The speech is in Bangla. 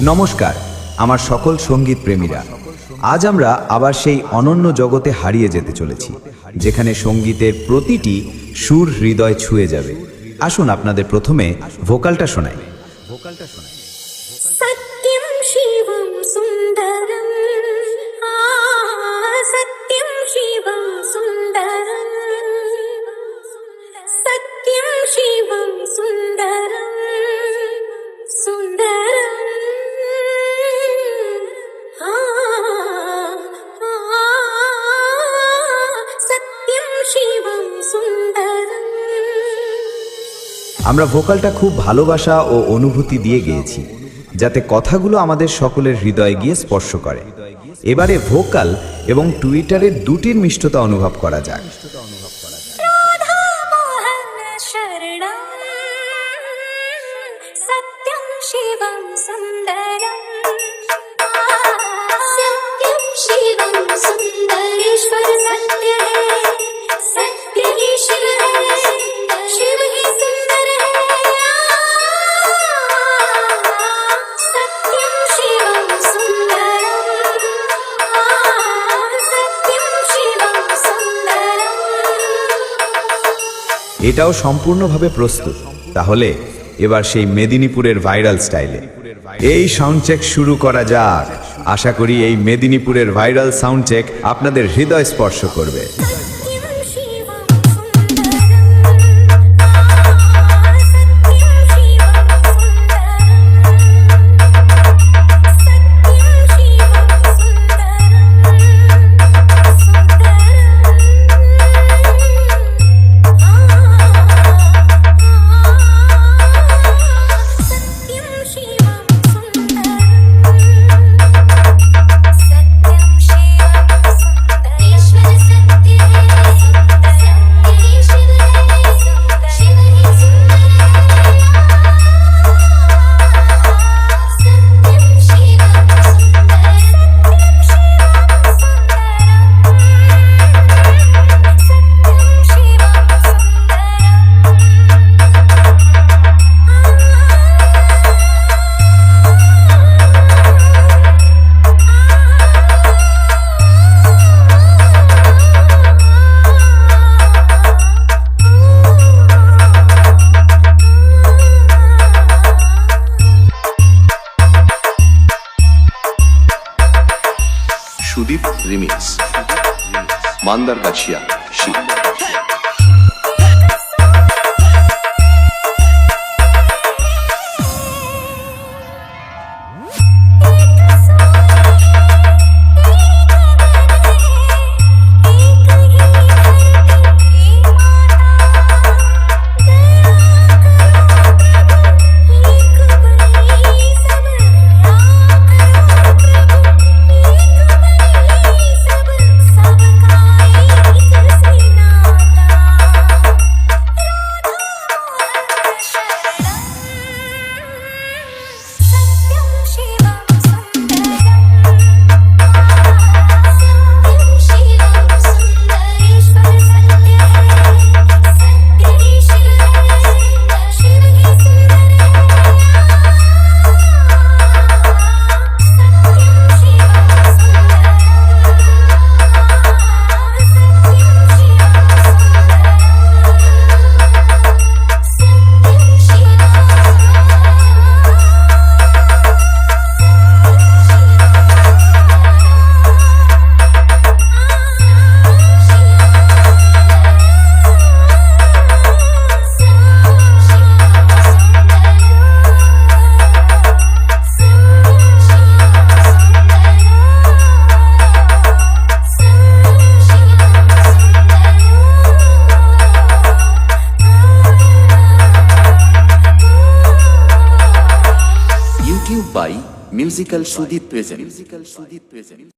নমস্কার আমার সকল সঙ্গীত প্রেমীরা। আজ আমরা আবার সেই অনন্য জগতে হারিয়ে যেতে চলেছি, যেখানে সঙ্গীতের প্রতিটি সুর হৃদয় ছুঁয়ে যাবে। আসুন আপনাদের প্রথমে ভোকালটা শোনাই। सत्यं शिवं सुन्दरं सत्यं शिवं सुन्दरं सत्यं शिवं सुन्दरं सुन्दरं सत्यं शिवं सुन्दरं। আমরা ভোকালটা খুব ভালোবাসা ও অনুভূতি দিয়ে গেয়েছি, যাতে কথাগুলো আমাদের সকলের হৃদয়ে গিয়ে স্পর্শ করে। এবারে ভোকাল এবং টুইটারের দুটির মিষ্টতা অনুভব করা যাক। सत्यं शिवं सुन्दरं सत्यं शिवं सुन्दरेश्वर सत्य है, सत्य ही शिव है, शिव ही सुंदर है। सत्यं शिवं सुन्दरं सत्यं शिवं सुन्दरं। এটাও সম্পূর্ণভাবে প্রস্তুত। তাহলে এবার সেই মেদিনীপুরের ভাইরাল স্টাইলে এই সাউন্ড চেক শুরু করা যাক। আশা করি এই মেদিনীপুরের ভাইরাল সাউন্ড চেক আপনাদের হৃদয় স্পর্শ করবে। सत्यं शिवं सुन्दरं सत्यं शिवं Sudip remix Mandargachhiya Shiv. by Musical Sudit present.